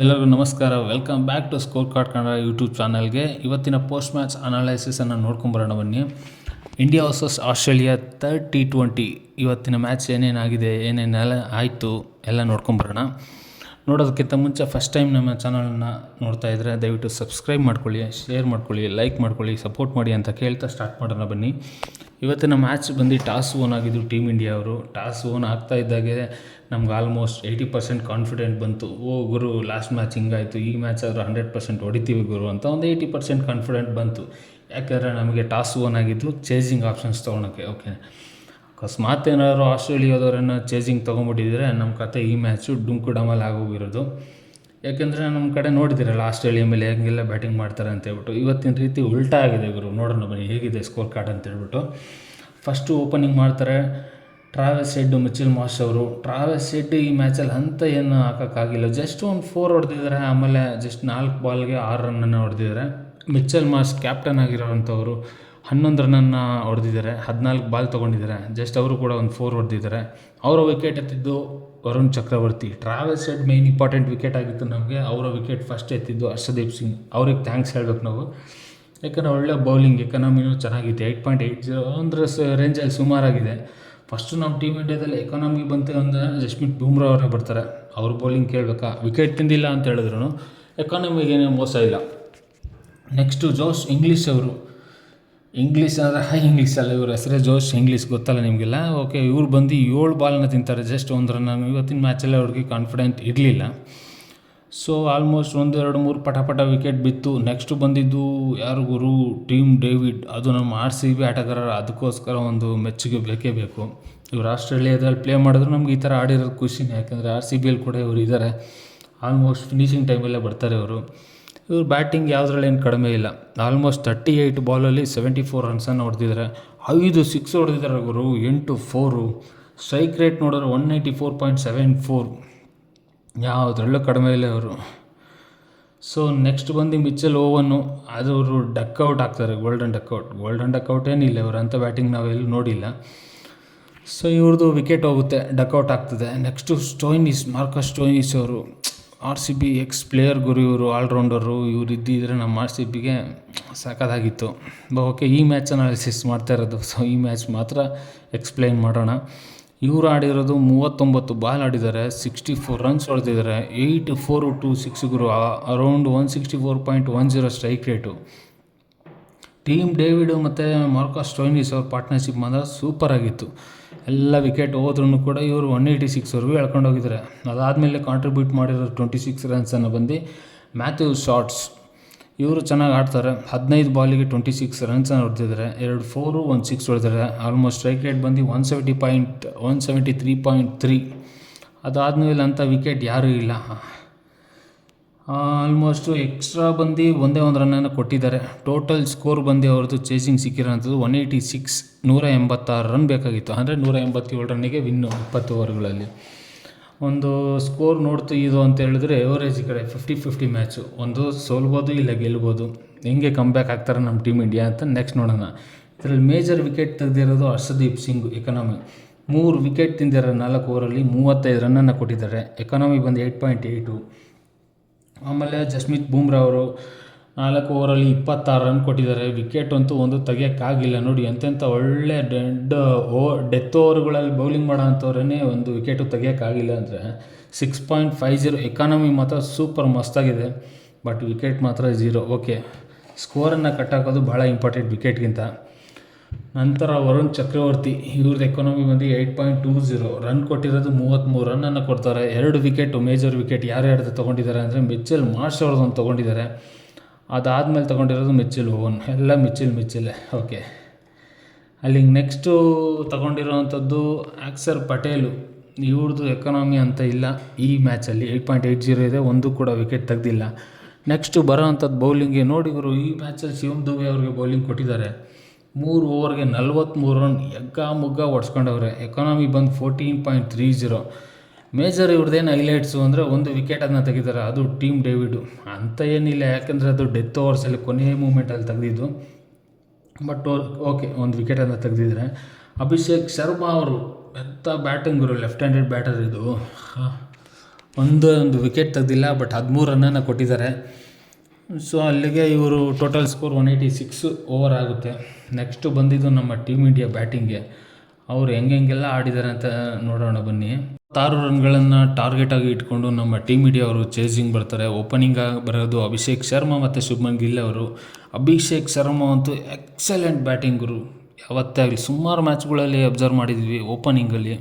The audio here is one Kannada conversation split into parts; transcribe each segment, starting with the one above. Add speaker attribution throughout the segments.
Speaker 1: ಎಲ್ಲರಿಗೂ ನಮಸ್ಕಾರ. Welcome back to score card Kannada YouTube ಚಾನಲ್ಗೆ. ಇವತ್ತಿನ ಪೋಸ್ಟ್ ಮ್ಯಾಚ್ ಅನಾಲೈಸಿಸನ್ನು ನೋಡ್ಕೊಂಬರೋಣ ಬನ್ನಿ. ಇಂಡಿಯಾ ವರ್ಸಸ್ ಆಸ್ಟ್ರೇಲಿಯಾ T20 ಇವತ್ತಿನ ಮ್ಯಾಚ್ ಏನೇನಾಗಿದೆ, ಏನೇನೆಲ್ಲ ಆಯಿತು ಎಲ್ಲ ನೋಡ್ಕೊಂಬರೋಣ. ನೋಡೋದಕ್ಕಿಂತ ಮುಂಚೆ ಫಸ್ಟ್ ಟೈಮ್ ನಮ್ಮ ಚಾನಲನ್ನು ನೋಡ್ತಾ ಇದ್ದರೆ ದಯವಿಟ್ಟು ಸಬ್ಸ್ಕ್ರೈಬ್ ಮಾಡ್ಕೊಳ್ಳಿ, ಶೇರ್ ಮಾಡ್ಕೊಳ್ಳಿ, ಲೈಕ್ ಮಾಡ್ಕೊಳ್ಳಿ, ಸಪೋರ್ಟ್ ಮಾಡಿ ಅಂತ ಕೇಳ್ತಾ ಸ್ಟಾರ್ಟ್ ಮಾಡೋಣ ಬನ್ನಿ. ಇವತ್ತಿನ ಮ್ಯಾಚ್ ಬಂದು ಟಾಸ್ ಓನ್ ಆಗಿದ್ದು ಟೀಮ್ ಇಂಡಿಯಾ ಅವರು. ಟಾಸ್ ಓನ್ ಆಗ್ತಾ ಇದ್ದಾಗೆ ನಮ್ಗೆ ಆಲ್ಮೋಸ್ಟ್ 80% ಕಾನ್ಫಿಡೆಂಟ್ ಬಂತು. ಗುರು ಲಾಸ್ಟ್ ಮ್ಯಾಚ್ ಹಿಂಗಾಯಿತು, ಈ ಮ್ಯಾಚ್ ಆದರೂ 100% ಹೊಡಿತೀವಿ ಗುರು ಅಂತ ಒಂದು 80% ಕಾನ್ಫಿಡೆಂಟ್ ಬಂತು. ಯಾಕೆಂದರೆ ನಮಗೆ ಟಾಸ್ ಓನ್ ಆಗಿದ್ದು ಚೇಸಿಂಗ್ ಆಪ್ಷನ್ಸ್ ತೊಗೊಳಕ್ಕೆ. ಓಕೆ, ಅಕಸ್ಮಾತ್ ಏನಾದರೂ ಆಸ್ಟ್ರೇಲಿಯಾದವರನ್ನು ಚೇಸಿಂಗ್ ತೊಗೊಂಬಿಟ್ಟಿದ್ರೆ ನಮ್ಮ ಕತೆ ಈ ಮ್ಯಾಚು ಡುಂಕು ಡಮಲ್ ಆಗೋಗಿರೋದು. ಯಾಕೆಂದರೆ ನಮ್ಮ ಕಡೆ ನೋಡಿದ್ದೀರಲ್ಲ ಆಸ್ಟ್ರೇಲಿಯಾ ಮೇಲೆ ಹೆಂಗೆಲ್ಲ ಬ್ಯಾಟಿಂಗ್ ಮಾಡ್ತಾರೆ ಅಂತೇಳ್ಬಿಟ್ಟು. ಇವತ್ತಿನ ರೀತಿ ಉಲ್ಟಾ ಆಗಿದೆ ಗುರು. ನೋಡೋಣ ಬನ್ನಿ ಹೇಗಿದೆ ಸ್ಕೋರ್ ಕಾರ್ಡ್ ಅಂತೇಳ್ಬಿಟ್ಟು. ಫಸ್ಟು ಓಪನಿಂಗ್ ಮಾಡ್ತಾರೆ ಟ್ರಾವೆಸ್ ಹೆಡ್, ಮಿಚೆಲ್ ಮಾರ್ಷ್ ಅವರು. ಟ್ರಾವೆಸ್ ಹೆಡ್ ಈ ಮ್ಯಾಚಲ್ಲಿ ಅಂತ ಏನು ಹಾಕೋಕ್ಕಾಗಿಲ್ಲ, ಜಸ್ಟ್ ಒಂದು 4 ಹೊಡೆದಿದ್ದಾರೆ. ಆಮೇಲೆ ಜಸ್ಟ್ 4 ಬಾಲ್ಗೆ 6 ರನ್ನನ್ನು ಹೊಡೆದಿದ್ದಾರೆ. ಮಿಚೆಲ್ ಮಾರ್ಷ್ ಕ್ಯಾಪ್ಟನ್ ಆಗಿರೋವಂಥವ್ರು 11 ರನ್ನನ್ನು ಹೊಡೆದಿದ್ದಾರೆ, 14 ಬಾಲ್ ತೊಗೊಂಡಿದ್ದಾರೆ. ಜಸ್ಟ್ ಅವರು ಕೂಡ ಒಂದು 4 ಹೊಡೆದಿದ್ದಾರೆ. ಅವರ ವಿಕೆಟ್ ಎತ್ತಿದ್ದು ವರುಣ್ ಚಕ್ರವರ್ತಿ. ಟ್ರಾವೆಸ್ ಹೆಡ್ ಮೇನ್ ಇಂಪಾರ್ಟೆಂಟ್ ವಿಕೆಟ್ ಆಗಿತ್ತು ನಮಗೆ. ಅವರ ವಿಕೆಟ್ ಫಸ್ಟ್ ಎತ್ತಿದ್ದು ಹರ್ಷದೀಪ್ ಸಿಂಗ್. ಅವ್ರಿಗೆ ಥ್ಯಾಂಕ್ಸ್ ಹೇಳ್ಬೇಕು ನಾವು. ಯಾಕಂದರೆ ಒಳ್ಳೆ ಬೌಲಿಂಗ್, ಎಕಾನಮಿನೂ ಚೆನ್ನಾಗಿದೆ. 8.80 ಅಂದರೆ ರೇಂಜಲ್ಲಿ ಸುಮಾರಾಗಿದೆ. ಫಸ್ಟು ನಮ್ಮ ಟೀಮ್ ಇಂಡಿಯಾದಲ್ಲಿ ಎಕಾನಮಿ ಬಂತು ಅಂದರೆ ಜಸ್ಮಿತ್ ಬೂಮ್ರಾ ಅವರೇ ಬರ್ತಾರೆ. ಅವ್ರ ಬೌಲಿಂಗ್ ಕೇಳಬೇಕಾ, ವಿಕೆಟ್ ತಿಂದಿಲ್ಲ ಅಂತ ಹೇಳಿದ್ರು ಎಕಾನಮಿಗೇನೇ ಮೋಸ ಇಲ್ಲ. ನೆಕ್ಸ್ಟು ಜೋಶ್ ಇಂಗ್ಲೀಷ್ ಅವರು. ಇಂಗ್ಲೀಷ್ ಅಂದರೆ ಹೈ ಇಂಗ್ಲೀಷ್ ಅಲ್ಲ, ಇವ್ರ ಹೆಸರೇ ಜೋಶ್ ಇಂಗ್ಲೀಷ್, ಗೊತ್ತಲ್ಲ ನಿಮಗೆಲ್ಲ. ಓಕೆ, ಇವ್ರು ಬಂದು 7 ಬಾಲ್ನ ತಿಂತಾರೆ, ಜಸ್ಟ್ 1 ರನ್. ಇವತ್ತಿನ ಮ್ಯಾಚಲ್ಲಿ ಅವ್ರಿಗೆ ಕಾನ್ಫಿಡೆಂಟ್ ಇರಲಿಲ್ಲ. ಸೊ ಆಲ್ಮೋಸ್ಟ್ 1, 2, 3 ಪಟ ವಿಕೆಟ್ ಬಿತ್ತು. ನೆಕ್ಸ್ಟು ಬಂದಿದ್ದು ಯಾರು ಗುರು, ಟೀಮ್ ಡೇವಿಡ್. ಅದು ನಮ್ಮ RCB ಆಟಗಾರರು, ಅದಕ್ಕೋಸ್ಕರ ಒಂದು ಮೆಚ್ಚುಗೆ ಬೇಕೇ ಬೇಕು. ಇವರು ಆಸ್ಟ್ರೇಲಿಯಾದಲ್ಲಿ ಪ್ಲೇ ಮಾಡಿದ್ರು ನಮ್ಗೆ ಈ ಥರ ಆಡಿರೋದು ಖುಷಿನೇ. ಯಾಕೆಂದರೆ RCBಯಲ್ಲಿ ಕೂಡ ಇವರು ಇದ್ದಾರೆ. ಆಲ್ಮೋಸ್ಟ್ ಫಿನಿಷಿಂಗ್ ಟೈಮಲ್ಲೇ ಬರ್ತಾರೆ ಇವರು. ಇವ್ರು ಬ್ಯಾಟಿಂಗ್ ಯಾವುದ್ರಲ್ಲೇನು ಕಡಿಮೆ ಇಲ್ಲ. ಆಲ್ಮೋಸ್ಟ್ 38 ಬಾಲಲ್ಲಿ 74 ರನ್ಸನ್ನು ಹೊಡೆದಿದ್ದಾರೆ. 5 ಸಿಕ್ಸ್ ಹೊಡೆದಿದ್ದಾರೆ ಗುರು, 8 4. ಸ್ಟ್ರೈಕ್ ರೇಟ್ ನೋಡಿದ್ರೆ 194.74, ಯಾವುದ್ರಲ್ಲೂ ಕಡಿಮೆ ಇಲ್ಲ ಇವರು. ಸೊ ನೆಕ್ಸ್ಟ್ ಬಂದು ಮಿಚೆಲ್ ಓವನ್ನು. ಅದು ಅವರು ಡಕ್ಔಟ್ ಆಗ್ತಾರೆ, ಗೋಲ್ಡನ್ ಡಕ್ಔಟ್ ಏನಿಲ್ಲ, ಇವರು ಅಂಥ ಬ್ಯಾಟಿಂಗ್ ನಾವೆಲ್ಲೂ ನೋಡಿಲ್ಲ. ಸೊ ಇವ್ರದ್ದು ವಿಕೆಟ್ ಹೋಗುತ್ತೆ, ಡಕ್ಔಟ್ ಆಗ್ತದೆ. ನೆಕ್ಸ್ಟು ಮಾರ್ಕಸ್ ಸ್ಟೋಯಿನಿಸ್ ಅವರು. RCB ಎಕ್ಸ್ ಪ್ಲೇಯರ್ ಗುರು, ಇವರು ಆಲ್ರೌಂಡರು. ಇವ್ರು ಇದ್ದಿದ್ರೆ ನಮ್ಮ RCBಗೆ ಸಾಕಾಗಿತ್ತು. ಓಕೆ, ಈ ಮ್ಯಾಚ್ ಅನಾಲಿಸಿಸ್ ಮಾಡ್ತಾ ಇರೋದು. ಸೊ ಈ ಮ್ಯಾಚ್ ಮಾತ್ರ ಎಕ್ಸ್ಪ್ಲೈನ್ ಮಾಡೋಣ. ಇವರು ಆಡಿರೋದು 39 ಬಾಲ್ ಆಡಿದ್ದಾರೆ, 64 ರನ್ಸ್ ಹೊಡೆದಿದ್ದಾರೆ, 8 4 2 6 ಗುರು. Around 164.10 strike rate. Team David ಮತ್ತು ಮಾರ್ಕಸ್ ಸ್ಟೋಯಿನಿಸ್ ಅವ್ರ ಪಾರ್ಟ್ನರ್ಶಿಪ್ ಮಾತ್ರ ಸೂಪರ್ ಆಗಿತ್ತು. ಎಲ್ಲ ವಿಕೆಟ್ ಹೋದ್ರೂ ಕೂಡ ಇವರು 186ವರೆಗೂ ಎಳ್ಕೊಂಡೋಗಿದ್ದಾರೆ. ಅದಾದಮೇಲೆ ಕಾಂಟ್ರಿಬ್ಯೂಟ್ ಮಾಡಿರೋ 26 ರನ್ಸನ್ನು ಬಂದು ಮ್ಯಾಥ್ಯೂ ಶಾರ್ಟ್ಸ್. ಇವರು ಚೆನ್ನಾಗಿ ಆಡ್ತಾರೆ. 15 ಬಾಲಿಗೆ 26 ರನ್ಸನ್ನು ಹೊಡೆದಿದ್ದಾರೆ, 2 4 1 6 ಹೊಡೆದಿದ್ದಾರೆ. ಆಲ್ಮೋಸ್ಟ್ ಸ್ಟ್ರೈಕ್ ರೇಟ್ ಬಂದು 173.3. ಅದಾದಮೇಲೆ ಅಂಥ ವಿಕೆಟ್ ಯಾರೂ ಇಲ್ಲ. ಆಲ್ಮೋಸ್ಟು ಎಕ್ಸ್ಟ್ರಾ ಬಂದು ಒಂದೇ 1 ರನ್ನನ್ನು ಕೊಟ್ಟಿದ್ದಾರೆ. ಟೋಟಲ್ ಸ್ಕೋರ್ ಬಂದು ಅವ್ರದ್ದು ಚೇಸಿಂಗ್ ಸಿಕ್ಕಿರೋಂಥದ್ದು 186, 186 ರನ್ ಬೇಕಾಗಿತ್ತು. ಅಂದರೆ 187 ರನ್ನಿಗೆ ವಿನ್ನು 20 ಓವರ್ಗಳಲ್ಲಿ. ಒಂದು ಸ್ಕೋರ್ ನೋಡ್ತು ಇದು ಅಂತ ಹೇಳಿದ್ರೆ ಎವರೇಜ್ ಈ ಕಡೆ 50-50 ಮ್ಯಾಚು. ಒಂದು ಸೋಲ್ಬೋದು ಇಲ್ಲ ಗೆಲ್ಬೋದು. ಹೆಂಗೆ ಕಮ್ಬ್ಯಾಕ್ ಆಗ್ತಾರೆ ನಮ್ಮ ಟೀಮ್ ಇಂಡಿಯಾ ಅಂತ ನೆಕ್ಸ್ಟ್ ನೋಡೋಣ. ಇದರಲ್ಲಿ ಮೇಜರ್ ವಿಕೆಟ್ ತೆಗೆದಿರೋದು ಹರ್ಷದೀಪ್ ಸಿಂಗ್. ಎಕಾನಮಿ 3 ವಿಕೆಟ್ ತಿಂದಿದ್ದಾರೆ 4 ಓವರಲ್ಲಿ, 35 ರನ್ನನ್ನು ಕೊಟ್ಟಿದ್ದಾರೆ. ಎಕಾನಮಿ ಬಂದು 8.8. ಆಮೇಲೆ ಜಸ್ಮಿತ್ ಬೂಮ್ರಾ ಅವರು 4 ಓವರಲ್ಲಿ 26 ರನ್ ಕೊಟ್ಟಿದ್ದಾರೆ. ವಿಕೆಟ್ ಅಂತೂ ಒಂದು ತೆಗಿಯೋಕ್ಕಾಗಿಲ್ಲ. ನೋಡಿ ಎಂತೆಂಥ ಒಳ್ಳೆ ಡೆತ್ ಓವರ್ಗಳಲ್ಲಿ ಬೌಲಿಂಗ್ ಮಾಡೋ ಅಂಥವ್ರನ್ನೇ ಒಂದು ವಿಕೆಟು ತೆಗಿಯೋಕ್ಕಾಗಿಲ್ಲ ಅಂದರೆ 6.50. ಎಕಾನಮಿ ಮಾತ್ರ ಸೂಪರ್ ಮಸ್ತಾಗಿದೆ, ಬಟ್ ವಿಕೆಟ್ ಮಾತ್ರ 0. ಓಕೆ, ಸ್ಕೋರನ್ನು ಕಟ್ಟಾಕೋದು ಭಾಳ ಇಂಪಾರ್ಟೆಂಟ್ ವಿಕೆಟ್ಗಿಂತ. ನಂತರ ವರುಣ್ ಚಕ್ರವರ್ತಿ. ಇವ್ರದ್ದು ಎಕಾನಮಿ ಬಂದು 8.20. ರನ್ ಕೊಟ್ಟಿರೋದು 33 ರನ್ನನ್ನು ಕೊಡ್ತಾರೆ. 2 ವಿಕೆಟು ಮೇಜರ್ ವಿಕೆಟ್ ಯಾರ್ಯಾರ್ದು ತೊಗೊಂಡಿದ್ದಾರೆ ಅಂದರೆ ಮಿಚೆಲ್ ಮಾರ್ಷ್ ಅವ್ರದ್ದೊಂದು ತೊಗೊಂಡಿದ್ದಾರೆ. ಅದಾದಮೇಲೆ ತೊಗೊಂಡಿರೋದು ಮಿಚೆಲ್ ಓವನ್. ಎಲ್ಲ ಮಿಚೆಲ್ಲೇ. ಓಕೆ, ಅಲ್ಲಿಗೆ ನೆಕ್ಸ್ಟು ತೊಗೊಂಡಿರೋವಂಥದ್ದು ಅಕ್ಷರ್ ಪಟೇಲು. ಇವ್ರದ್ದು ಎಕಾನಮಿ ಅಂತ ಇಲ್ಲ ಈ ಮ್ಯಾಚಲ್ಲಿ, 8.80 ಇದೆ, ಒಂದು ಕೂಡ ವಿಕೆಟ್ ತೆಗೆದಿಲ್ಲ. ನೆಕ್ಸ್ಟು ಬರೋ ಅಂಥದ್ದು ಬೌಲಿಂಗ್ಗೆ ನೋಡಿ ಗುರು. ಈ ಮ್ಯಾಚಲ್ಲಿ ಶಿವಮ್ ದುಬೆ ಅವ್ರಿಗೆ ಬೌಲಿಂಗ್ ಕೊಟ್ಟಿದ್ದಾರೆ. 3 ಓವರ್ಗೆ 43 ರನ್ ಮುಗ್ಗ ಹೊಡ್ಸ್ಕೊಂಡವ್ರೆ. ಎಕಾನಮಿ ಬಂದು 14.30. ಮೇಜರ್ ಇವ್ರದ್ದೇನು ಹೈಲೈಟ್ಸು ಅಂದರೆ ಒಂದು ವಿಕೆಟನ್ನು ತೆಗಿತಾರೆ, ಅದು ಟೀಮ್ ಡೇವಿಡು. ಅಂತ ಏನಿಲ್ಲ, ಯಾಕೆಂದರೆ ಅದು ಡೆತ್ ಓವರ್ಸಲ್ಲಿ ಕೊನೆಯ ಮೂಮೆಂಟಲ್ಲಿ ತೆಗೆದಿದ್ದು. ಬಟ್ ಓಕೆ, ಒಂದು ವಿಕೆಟನ್ನು ತೆಗೆದಿದ್ದಾರೆ. ಅಭಿಷೇಕ್ ಶರ್ಮಾ ಅವರು ಎಂಥ ಬ್ಯಾಟಿಂಗರು, ಲೆಫ್ಟ್ ಹ್ಯಾಂಡೆಡ್ ಬ್ಯಾಟರ್ ಇದು. ಒಂದು ವಿಕೆಟ್ ತೆಗೆದಿಲ್ಲ, ಬಟ್ 13 ರನ್ನನ್ನು ಕೊಟ್ಟಿದ್ದಾರೆ. ಸೊ ಅಲ್ಲಿಗೆ ಇವರು ಟೋಟಲ್ ಸ್ಕೋರ್ 186 ಓವರ್ ಆಗುತ್ತೆ. ನೆಕ್ಸ್ಟು ಬಂದಿದ್ದು ನಮ್ಮ ಟೀಮ್ ಇಂಡಿಯಾ ಬ್ಯಾಟಿಂಗ್ಗೆ. ಅವರು ಹೆಂಗೆಲ್ಲ ಆಡಿದ್ದಾರೆ ಅಂತ ನೋಡೋಣ ಬನ್ನಿ. 6 ರನ್ಗಳನ್ನು ಟಾರ್ಗೆಟಾಗಿ ಇಟ್ಕೊಂಡು ನಮ್ಮ ಟೀಮ್ ಇಂಡಿಯಾ ಅವರು ಚೇಸಿಂಗ್ ಬರ್ತಾರೆ. ಓಪನಿಂಗ್ ಬರೋದು ಅಭಿಷೇಕ್ ಶರ್ಮಾ ಮತ್ತು ಶುಭ್ಮನ್ ಗಿಲ್ ಅವರು. ಅಭಿಷೇಕ್ ಶರ್ಮಾ ಅಂತೂ ಎಕ್ಸಲೆಂಟ್ ಬ್ಯಾಟಿಂಗರು. ಯಾವತ್ತೇ ಆಗಲಿ ಸುಮಾರು ಮ್ಯಾಚ್ಗಳಲ್ಲಿ ಅಬ್ಸರ್ವ್ ಮಾಡಿದ್ವಿ ಓಪನಿಂಗಲ್ಲಿ.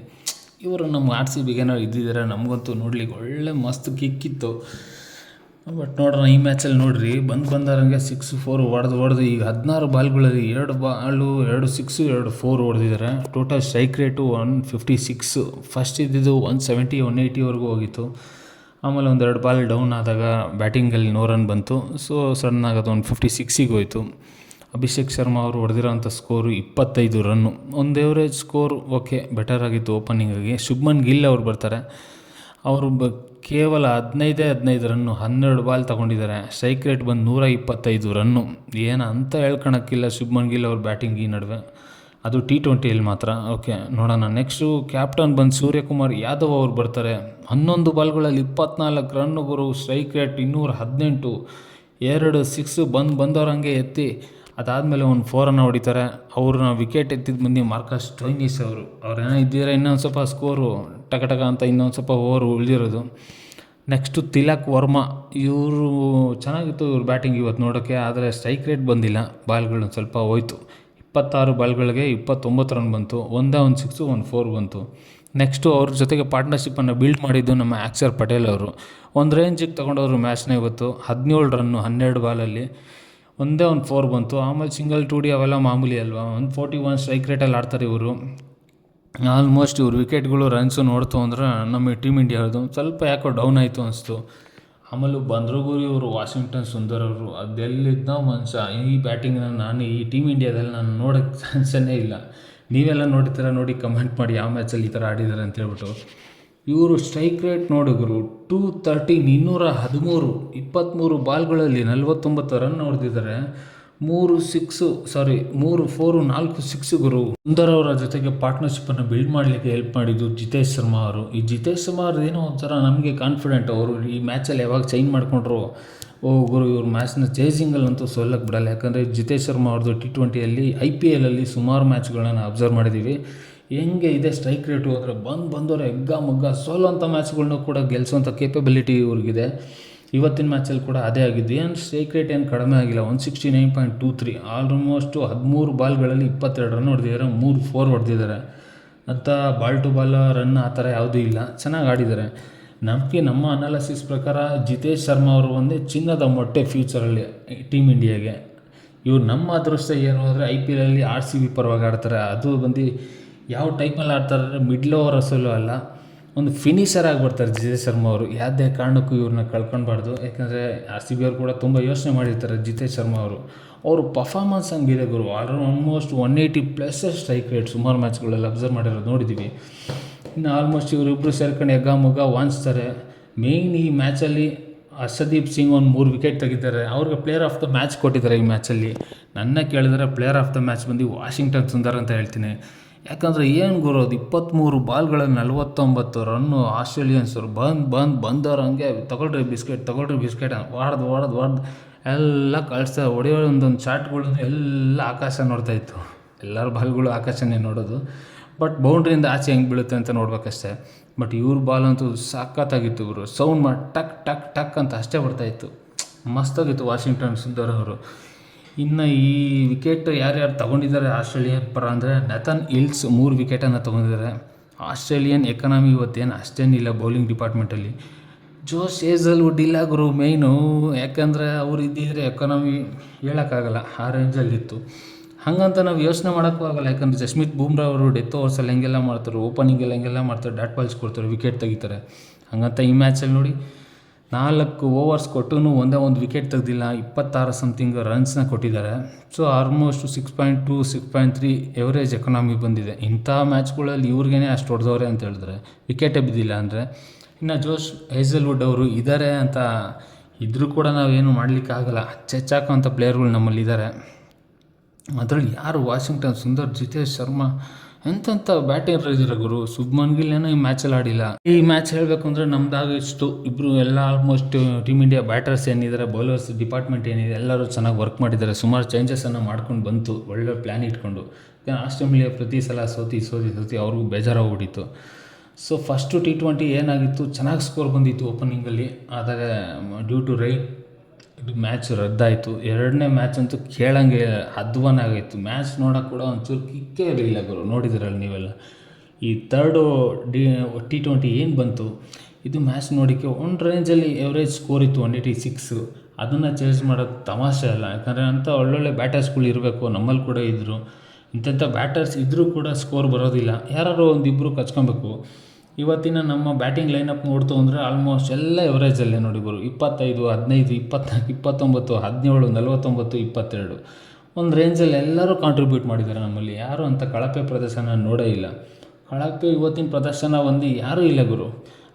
Speaker 1: ಇವರು ನಮ್ಮ RCBಗೆ ಇದ್ದಿದ್ದಾರೆ, ನಮಗಂತೂ ನೋಡ್ಲಿಕ್ಕೆ ಒಳ್ಳೆ ಮಸ್ತ್ ಕಿಕ್ಕಿತ್ತು. ಬಟ್ ನೋಡ್ರಿ ಈ ಮ್ಯಾಚಲ್ಲಿ ನೋಡ್ರಿ ಬಂದಾರಂಗೆ 6-4 ಹೊಡೆದು ಈಗ 16 ಬಾಲ್ಗಳಲ್ಲಿ 2 ಬಾಲು 2 6 2 4 ಹೊಡೆದಿದ್ದಾರೆ. Total strike rate 156. ಫಸ್ಟ್ ಇದ್ದಿದ್ದು 170 180ವರೆಗೂ ಹೋಗಿತ್ತು. ಆಮೇಲೆ 1-2 ಬಾಲ್ ಡೌನ್ ಆದಾಗ ಬ್ಯಾಟಿಂಗಲ್ಲಿ 100 ರನ್ ಬಂತು. ಸೊ ಸಡನ್ನಾಗಿ ಅದು 156ಗೆ ಹೋಯಿತು. ಅಭಿಷೇಕ್ ಶರ್ಮಾ ಅವರು ಹೊಡೆದಿರೋಂಥ ಸ್ಕೋರು 25 ರನ್ನು. ಒಂದು ಎವರೇಜ್ ಸ್ಕೋರ್ ಓಕೆ ಬೆಟರ್ ಆಗಿತ್ತು ಓಪನಿಂಗಾಗಿ. ಶುಭ್ಮನ್ ಗಿಲ್ ಅವ್ರು ಬರ್ತಾರೆ. ಅವರು ಕೇವಲ 15 ರನ್ನು 12 ಬಾಲ್ ತೊಗೊಂಡಿದ್ದಾರೆ. ಸ್ಟ್ರೈಕ್ ರೇಟ್ ಬಂದು 125 ರನ್ನು. ಏನು ಅಂತ ಹೇಳ್ಕೊಳಕ್ಕಿಲ್ಲ ಶುಭ್ಮನ್ ಗಿಲ್ ಅವ್ರ ಬ್ಯಾಟಿಂಗ್ ಈ ನಡುವೆ, ಅದು T20ಯಲ್ಲಿ ಮಾತ್ರ. ಓಕೆ ನೋಡೋಣ. ನೆಕ್ಸ್ಟು ಕ್ಯಾಪ್ಟನ್ ಬಂದು ಸೂರ್ಯಕುಮಾರ್ ಯಾದವ್ ಅವ್ರು ಬರ್ತಾರೆ. 11 ಬಾಲ್ಗಳಲ್ಲಿ 24 ರನ್ನು ಗುರು. Strike rate 218. 2 6 ಬಂದವ್ರಂಗೆ ಎತ್ತಿ ಅದಾದಮೇಲೆ ಒಂದು 4 ರನ್ ಹೊಡಿತಾರೆ. ಅವ್ರನ್ನ ವಿಕೆಟ್ ಎತ್ತಿದ್ದು ಬಂದು ಮಾರ್ಕಸ್ ಸ್ಟೋಯ್ನಿಸ್ ಅವರು. ಅವ್ರೇನೋ ಇದ್ದಿದ್ರೆ ಇನ್ನೊಂದು ಸ್ವಲ್ಪ ಸ್ಕೋರು ಟಕ ಅಂತ ಇನ್ನೊಂದು ಸ್ವಲ್ಪ ಓವರ್ ಉಳಿದಿರೋದು. ನೆಕ್ಸ್ಟು ತಿಲಕ್ ವರ್ಮಾ. ಇವರು ಚೆನ್ನಾಗಿತ್ತು ಇವ್ರ ಬ್ಯಾಟಿಂಗ್ ಇವತ್ತು ನೋಡೋಕ್ಕೆ. ಆದರೆ ಸ್ಟ್ರೈಕ್ ರೇಟ್ ಬಂದಿಲ್ಲ, ಬಾಲ್ಗಳು ಸ್ವಲ್ಪ ಹೋಯ್ತು. 26 ಬಾಲ್ಗಳಿಗೆ 29 ರನ್ ಬಂತು. ಒಂದು 6 1 4 ಬಂತು. ನೆಕ್ಸ್ಟು ಅವ್ರ ಜೊತೆಗೆ ಪಾರ್ಟ್ನರ್ಶಿಪ್ಪನ್ನು ಬಿಲ್ಡ್ ಮಾಡಿದ್ದು ನಮ್ಮ ಅಕ್ಷರ್ ಪಟೇಲ್ ಅವರು. ಒಂದು ರೇಂಜಿಗೆ ತೊಗೊಂಡವರು ಮ್ಯಾಚ್ನ ಇವತ್ತು. 17 ರನ್ನು 12 ಬಾಲಲ್ಲಿ. ಒಂದು 4 ಬಂತು. ಆಮೇಲೆ ಸಿಂಗಲ್ 2D ಅವೆಲ್ಲ ಮಾಮೂಲಿ ಅಲ್ವಾ. 141 ಸ್ಟ್ರೈಕ್ ರೇಟಲ್ಲಿ ಆಡ್ತಾರೆ ಇವರು. ಆಲ್ಮೋಸ್ಟ್ ಇವ್ರ ವಿಕೆಟ್ಗಳು ರನ್ಸು ನೋಡ್ತು ಅಂದ್ರೆ ನಮ್ಮ ಟೀಮ್ ಇಂಡಿಯಾದು ಸ್ವಲ್ಪ ಯಾಕೋ ಡೌನ್ ಆಯಿತು ಅನಿಸ್ತು. ಆಮೇಲೆ ಬಂದರೂ ಇವರು ವಾಷಿಂಗ್ಟನ್ ಸುಂದರ್ ಅವರು. ಅದೆಲ್ಲಿದ್ದ ಮನುಷ್ಯ ಈ ಬ್ಯಾಟಿಂಗ್ನ ನಾನು ಈ ಟೀಮ್ ಇಂಡಿಯಾದಲ್ಲಿ ನಾನು ನೋಡೋಕ್ಕೆ ಚಾನ್ಸನ್ನೇ ಇಲ್ಲ. ನೀವೆಲ್ಲ ನೋಡಿ ಕಮೆಂಟ್ ಮಾಡಿ ಯಾವ ಮ್ಯಾಚಲ್ಲಿ ಈ ಥರ ಆಡಿದ್ದಾರೆ ಅಂತ ಹೇಳ್ಬಿಟ್ಟು. ಇವರು ಸ್ಟ್ರೈಕ್ ರೇಟ್ ನೋಡಿದ್ರು 213 23 ಬಾಲ್ಗಳಲ್ಲಿ 49 ರನ್ ಹೊಡೆದಿದ್ದಾರೆ. 3 4 6 ಗುರು. ಸುಂದರ್ ಅವರ ಜೊತೆಗೆ ಪಾರ್ಟ್ನರ್ಶಿಪ್ಪನ್ನು ಬಿಲ್ಡ್ ಮಾಡಲಿಕ್ಕೆ ಹೆಲ್ಪ್ ಮಾಡಿದ್ದು ಜಿತೇಶ್ ಶರ್ಮಾ ಅವರು. ಈ ಜಿತೇಶ್ ಶರ್ಮಾ ಅವ್ರದ್ದು ಏನೋ ಒಂಥರ ನಮಗೆ ಕಾನ್ಫಿಡೆಂಟ್. ಅವರು ಈ ಮ್ಯಾಚಲ್ಲಿ ಯಾವಾಗ ಚೇಂಜ್ ಮಾಡಿಕೊಂಡ್ರು ಗುರು ಇವ್ರ ಮ್ಯಾಚ್ನ ಚೇಸಿಂಗಲ್ಲಂತೂ ಸೋಲಕ್ಕೆ ಬಿಡಲ್ಲ. ಯಾಕಂದರೆ ಜಿತೇಶ್ ಶರ್ಮಾ ಅವ್ರದ್ದು T20ಯಲ್ಲಿ IPLಲ್ಲಿ ಸುಮಾರು ಮ್ಯಾಚ್ಗಳನ್ನು ಅಬ್ಸರ್ವ್ ಮಾಡಿದ್ದೀವಿ. ಹೆಂಗೆ ಇದೆ ಸ್ಟ್ರೈಕ್ ರೇಟು ಅಂದರೆ ಬಂದವರೆ ಮಗ್ಗ ಸೋಲೋಂಥ ಮ್ಯಾಚ್ಗಳನ್ನೂ ಕೂಡ ಗೆಲ್ಲಿಸೋಂಥ ಕೇಪಬಿಲಿಟಿ ಇವ್ರಿಗಿದೆ. ಇವತ್ತಿನ ಮ್ಯಾಚಲ್ಲಿ ಕೂಡ ಅದೇ ಆಗಿದ್ದು. ಏನು ಸ್ಟ್ರೈಕ್ ರೇಟ್ ಏನು ಕಡಿಮೆ ಆಗಿಲ್ಲ. 169.23. ಆಲ್ಮೋಸ್ಟು 13 ಬಾಲ್ಗಳಲ್ಲಿ 22 ರನ್ ಹೊಡೆದಿದ್ದಾರೆ. 3 4 ಹೊಡೆದಿದ್ದಾರೆ ಅಂತ ಬಾಲ್ ಟು ಬಾಲ್ ರನ್ ಆ ಥರ ಯಾವುದೂ ಇಲ್ಲ. ಚೆನ್ನಾಗಿ ಆಡಿದ್ದಾರೆ. ನಮ್ಮ ಅನಾಲಿಸಿಸ್ ಪ್ರಕಾರ ಜಿತೇಶ್ ಶರ್ಮಾ ಅವರು ಒಂದೇ ಚಿನ್ನದ ಮೊಟ್ಟೆ ಫ್ಯೂಚರಲ್ಲಿ ಟೀಮ್ ಇಂಡಿಯಾಗೆ. ಇವ್ರು ನಮ್ಮ ಅದೃಷ್ಟ ಏನು ಅಂದರೆ IPLಲ್ಲಿ RCB ಪರವಾಗಿ ಆಡ್ತಾರೆ. ಅದು ಬಂದು ಯಾವ ಟೈಮಲ್ಲಿ ಆಡ್ತಾರೆ ಅಂದರೆ ಮಿಡ್ಲ್ ಓವರ್ಸಲ್ಲೂ ಅಲ್ಲ, ಒಂದು ಫಿನಿಷರ್ ಆಗಿ ಬರ್ತಾರೆ ಜಿತೇಶ್ ಶರ್ಮಾ ಅವರು. ಯಾವುದೇ ಕಾರಣಕ್ಕೂ ಇವ್ರನ್ನ ಕಳ್ಕೊಳ್ಬಾರ್ದು. ಯಾಕಂದರೆ RCB ಅವರು ಕೂಡ ತುಂಬ ಯೋಚನೆ ಮಾಡಿರ್ತಾರೆ ಜಿತೇಶ್ ಶರ್ಮಾ ಅವರು ಪರ್ಫಾರ್ಮೆನ್ಸ್ ಹಂಗಿದೆ ಗುರು. ಆಲ್ಮೋಸ್ಟ್ 180+ ಸ್ಟ್ರೈಕ್ ರೇಟ್ ಸುಮಾರು ಮ್ಯಾಚ್ಗಳಲ್ಲಿ ಅಬ್ಸರ್ವ್ ಮಾಡಿರೋದು ನೋಡಿದ್ದೀವಿ. ಇನ್ನು ಆಲ್ಮೋಸ್ಟ್ ಇವರಿಬ್ಬರು ಸೇರ್ಕೊಂಡು ಮುಗ್ಗ ವಾಣಿಸ್ತಾರೆ. ಮೇಯ್ನ್ ಈ ಮ್ಯಾಚಲ್ಲಿ ಹರ್ಷದೀಪ್ ಸಿಂಗ್ ಒಂದು 3 ವಿಕೆಟ್ ತೆಗಿತಾರೆ. ಅವ್ರಿಗೆ ಪ್ಲೇಯರ್ ಆಫ್ ದ ಮ್ಯಾಚ್ ಕೊಟ್ಟಿದ್ದಾರೆ ಈ ಮ್ಯಾಚಲ್ಲಿ. ನನ್ನ ಕೇಳಿದರೆ ಪ್ಲೇಯರ್ ಆಫ್ ದ ಮ್ಯಾಚ್ ಬಂದು ವಾಷಿಂಗ್ಟನ್ ಸುಂದರ್ ಅಂತ ಹೇಳ್ತೀನಿ. ಯಾಕಂದರೆ ಏನು ಗುರೋದು 23 ಬಾಲ್ಗಳಲ್ಲಿ 49 ರನ್ನು. ಆಸ್ಟ್ರೇಲಿಯನ್ಸ್ ಅವರು ಬಂದವ್ರು ಹಂಗೆ ತಗೊಳ್ರಿ ಬಿಸ್ಕೆಟ್ ಹೊಡೆದು ಎಲ್ಲ ಕಳಿಸ್ತಾರೆ. ಹೊಡೆಯೋ ಒಂದೊಂದು ಶಾಟ್ಗಳು ಎಲ್ಲ ಆಕಾಶ ನೋಡ್ತಾಯಿತ್ತು. ಎಲ್ಲರ ಬಾಲ್ಗಳು ಆಕಾಶನೇ ನೋಡೋದು. ಬಟ್ ಬೌಂಡ್ರಿಯಿಂದ ಆಚೆ ಹೆಂಗೆ ಬೀಳುತ್ತೆ ಅಂತ ನೋಡ್ಬೇಕಷ್ಟೇ. ಬಟ್ ಇವ್ರ ಬಾಲ್ ಅಂತೂ ಸಖತ್ತಾಗಿತ್ತು ಗುರು. ಸೌಂಡ್ ಮಾಡಿ ಟಕ್ ಅಂತ ಅಷ್ಟೇ ಬರ್ತಾಯಿತ್ತು. ಮಸ್ತಾಗಿತ್ತು ವಾಷಿಂಗ್ಟನ್ ಸುಂದರ್ ಅವರು. ಇನ್ನು ಈ ವಿಕೆಟ್ ಯಾರ್ಯಾರು ತೊಗೊಂಡಿದ್ದಾರೆ ಆಸ್ಟ್ರೇಲಿಯನ್ ಪರ ಅಂದರೆ ನೆಥನ್ ಇಲ್ಸ್ 3 ವಿಕೆಟನ್ನು ತೊಗೊಂಡಿದ್ದಾರೆ. ಆಸ್ಟ್ರೇಲಿಯನ್ ಎಕನಾಮಿ ಇವತ್ತೇನು ಅಷ್ಟೇನಿಲ್ಲ ಬೌಲಿಂಗ್ ಡಿಪಾರ್ಟ್ಮೆಂಟಲ್ಲಿ. ಜೋಶ್ ಹೇಜಲ್ವುಡ್ ಇಲ್ಲ ಗುರು ಮೇಯ್ನು. ಯಾಕಂದರೆ ಅವ್ರು ಇದ್ದಿದ್ರೆ ಎಕನಾಮಿ ಹೇಳೋಕ್ಕಾಗಲ್ಲ, ಆ ರೇಂಜಲ್ಲಿತ್ತು. ಹಾಗಂತ ನಾವು ಯೋಚನೆ ಮಾಡೋಕ್ಕೂ ಆಗಲ್ಲ. ಯಾಕಂದರೆ ಜಸ್ಮಿತ್ ಬೂಮ್ರಾ ಅವರು ಡೆತ್ ಓವರ್ಸಲ್ಲಿ ಹೆಂಗೆಲ್ಲ ಮಾಡ್ತಾರೆ, ಓಪನಿಂಗಲ್ಲಿ ಹೆಂಗೆಲ್ಲ ಮಾಡ್ತಾರೆ, ಡಾಟ್ ಬಾಲ್ಸ್ ಕೊಡ್ತಾರೆ, ವಿಕೆಟ್ ತೆಗಿತಾರೆ. ಹಾಗಂತ ಈ ಮ್ಯಾಚಲ್ಲಿ ನೋಡಿ 4 ಓವರ್ಸ್ ಕೊಟ್ಟು ಒಂದೇ ಒಂದು ವಿಕೆಟ್ ತೆಗೆದಿಲ್ಲ. 26 ಸಮಥಿಂಗ್ ರನ್ಸ್ನ ಕೊಟ್ಟಿದ್ದಾರೆ. ಸೊ ಆಲ್ಮೋಸ್ಟ್ 6.2 6.3 ಎವರೇಜ್ ಎಕನಾಮಿ ಬಂದಿದೆ. ಇಂಥ ಮ್ಯಾಚ್ಗಳಲ್ಲಿ ಇವ್ರಿಗೇ ಅಷ್ಟು ಹೊಡೆದವ್ರೆ ಅಂತ ಹೇಳಿದ್ರೆ ವಿಕೆಟೇ ಬಿದ್ದಿಲ್ಲ ಅಂದರೆ. ಇನ್ನು ಜೋಶ್ ಹೇಜಲ್ವುಡ್ ಅವರು ಇದ್ದಾರೆ ಅಂತ ಇದ್ರೂ ಕೂಡ ನಾವೇನು ಮಾಡಲಿಕ್ಕಾಗಲ್ಲ. ಚೆಚ್ಚಾಕೋಂಥ ಪ್ಲೇಯರ್ಗಳು ನಮ್ಮಲ್ಲಿದ್ದಾರೆ. ಅದರಲ್ಲಿ ಯಾರು ವಾಷಿಂಗ್ಟನ್ ಸುಂದರ್, ಜಿತೇಶ್ ಶರ್ಮಾ ಎಂತೆಂಥ ಬ್ಯಾಟರ್ ಇದ್ದಾರೆ ಗುರು. ಶುಭ್ಮನ್ ಗಿಲ್ ಏನೋ ಈ ಮ್ಯಾಚಲ್ಲಿ ಆಡಿಲ್ಲ. ಈ ಮ್ಯಾಚ್ ಹೇಳಬೇಕು ಅಂದರೆ ನಮ್ದಾಗ ಇಷ್ಟು ಇಬ್ಬರು ಎಲ್ಲ ಆಲ್ಮೋಸ್ಟ್ ಟೀಮ್ ಇಂಡಿಯಾ ಬ್ಯಾಟರ್ಸ್ ಏನಿದ್ದಾರೆ, ಬೌಲರ್ಸ್ ಡಿಪಾರ್ಟ್ಮೆಂಟ್ ಏನಿದೆ, ಎಲ್ಲರೂ ಚೆನ್ನಾಗಿ ವರ್ಕ್ ಮಾಡಿದ್ದಾರೆ. ಸುಮಾರು ಚೇಂಜಸನ್ನು ಮಾಡ್ಕೊಂಡು ಬಂತು, ಒಳ್ಳೆ ಪ್ಲ್ಯಾನ್ ಇಟ್ಕೊಂಡು. ಆಸ್ಟ್ರೇಲಿಯಾ ಪ್ರತಿ ಸಲ ಸೋತಿ ಅವ್ರಿಗೂ ಬೇಜಾರಾಗ್ಬಿಟ್ಟಿತ್ತು. ಸೊ ಫಸ್ಟು T20 ಏನಾಗಿತ್ತು, ಚೆನ್ನಾಗಿ ಸ್ಕೋರ್ ಬಂದಿತ್ತು ಓಪನಿಂಗಲ್ಲಿ. ಆದರೆ ಡ್ಯೂ ಟು ರೈನ್ ಇದು ಮ್ಯಾಚ್ ರದ್ದಾಯಿತು. ಎರಡನೇ ಮ್ಯಾಚ್ ಅಂತೂ ಕೇಳಂಗೆ ಅಧ್ವಾನಾಗಿತ್ತು. ಮ್ಯಾಚ್ ನೋಡೋಕೆ ಕೂಡ ಒಂಚೂರು ಕಿಕ್ಕೇ ಇರಲಿಲ್ಲ ಗುರು. ನೋಡಿದಿರಲ್ಲ ನೀವೆಲ್ಲ. ಈ ಥರ್ಡು T20 ಏನು ಬಂತು, ಇದು ಮ್ಯಾಚ್ ನೋಡೋಕ್ಕೆ ಒಂದು ರೇಂಜಲ್ಲಿ ಎವರೇಜ್ ಸ್ಕೋರ್ ಇತ್ತು 186. ಅದನ್ನು ಚೇಂಜ್ ಮಾಡೋದು ತಮಾಷೆ ಅಲ್ಲ. ಯಾಕಂದರೆ ಅಂಥ ಒಳ್ಳೊಳ್ಳೆ ಬ್ಯಾಟರ್ಸ್ಗಳು ಇರಬೇಕು, ನಮ್ಮಲ್ಲಿ ಕೂಡ ಇದ್ದರು. ಇಂಥ ಬ್ಯಾಟರ್ಸ್ ಇದ್ದರೂ ಕೂಡ ಸ್ಕೋರ್ ಬರೋದಿಲ್ಲ. ಯಾರು ಒಂದಿಬ್ಬರು ಕಚ್ಕೊಬೇಕು. ಇವತ್ತಿನ ನಮ್ಮ ಬ್ಯಾಟಿಂಗ್ ಲೈನಪ್ ನೋಡ್ತು ಅಂದರೆ ಆಲ್ಮೋಸ್ಟ್ ಎಲ್ಲ ಎವರೇಜಲ್ಲೇ ನೋಡಿ ಗುರು. 25, 15, 24, 29, 17, 49, 22 ಒಂದು ರೇಂಜಲ್ಲಿ ಎಲ್ಲರೂ ಕಾಂಟ್ರಿಬ್ಯೂಟ್ ಮಾಡಿದ್ದಾರೆ. ನಮ್ಮಲ್ಲಿ ಯಾರು ಅಂಥ ಕಳಪೆ ಪ್ರದರ್ಶನ ನೋಡೇ ಇಲ್ಲ. ಕಳಪೆ ಇವತ್ತಿನ ಪ್ರದರ್ಶನ ಒಂದು ಯಾರೂ ಇಲ್ಲ ಗುರು.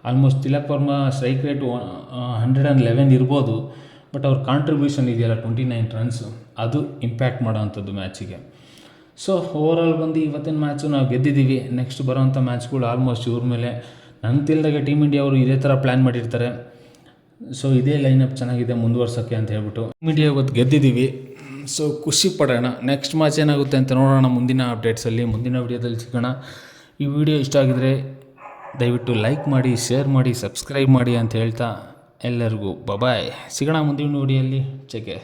Speaker 1: Almost Tilak Varma strike rate 111 ಇರ್ಬೋದು, ಬಟ್ ಅವ್ರ ಕಾಂಟ್ರಿಬ್ಯೂಷನ್ ಇದೆಯಲ್ಲ 29 ರನ್ಸು, ಅದು ಇಂಪ್ಯಾಕ್ಟ್ ಮಾಡೋವಂಥದ್ದು ಮ್ಯಾಚಿಗೆ. ಸೊ ಓವರಾಲ್ ಬಂದು ಇವತ್ತಿನ ಮ್ಯಾಚು ನಾವು ಗೆದ್ದಿದ್ದೀವಿ. ನೆಕ್ಸ್ಟ್ ಬರೋವಂಥ ಮ್ಯಾಚ್ಗಳು ಆಲ್ಮೋಸ್ಟ್ ಇವ್ರ ಮೇಲೆ. ನನ್ನ ತಿಳಿದಾಗ ಟೀಮ್ ಇಂಡಿಯಾ ಅವರು ಇದೇ ಥರ ಪ್ಲ್ಯಾನ್ ಮಾಡಿರ್ತಾರೆ. ಸೊ ಇದೇ ಲೈನಪ್ ಚೆನ್ನಾಗಿದೆ ಮುಂದುವರ್ಸೋಕ್ಕೆ ಅಂತ ಹೇಳ್ಬಿಟ್ಟು ಟೀಮ್ ಇಂಡಿಯಾ ಇವತ್ತು ಗೆದ್ದಿದ್ದೀವಿ. ಸೊ ಖುಷಿ ಪಡೋಣ. ನೆಕ್ಸ್ಟ್ ಮ್ಯಾಚ್ ಏನಾಗುತ್ತೆ ಅಂತ ನೋಡೋಣ ಮುಂದಿನ ಅಪ್ಡೇಟ್ಸಲ್ಲಿ. ಮುಂದಿನ ವಿಡಿಯೋದಲ್ಲಿ ಸಿಗೋಣ. ಈ ವಿಡಿಯೋ ಇಷ್ಟ ಆಗಿದರೆ ದಯವಿಟ್ಟು ಲೈಕ್ ಮಾಡಿ, ಶೇರ್ ಮಾಡಿ, ಸಬ್ಸ್ಕ್ರೈಬ್ ಮಾಡಿ ಅಂತ ಹೇಳ್ತಾ ಎಲ್ಲರಿಗೂ ಬಾಯ್. ಸಿಗೋಣ ಮುಂದಿನ ವಿಡಿಯೋಲ್ಲಿ. ಚೆಕ್.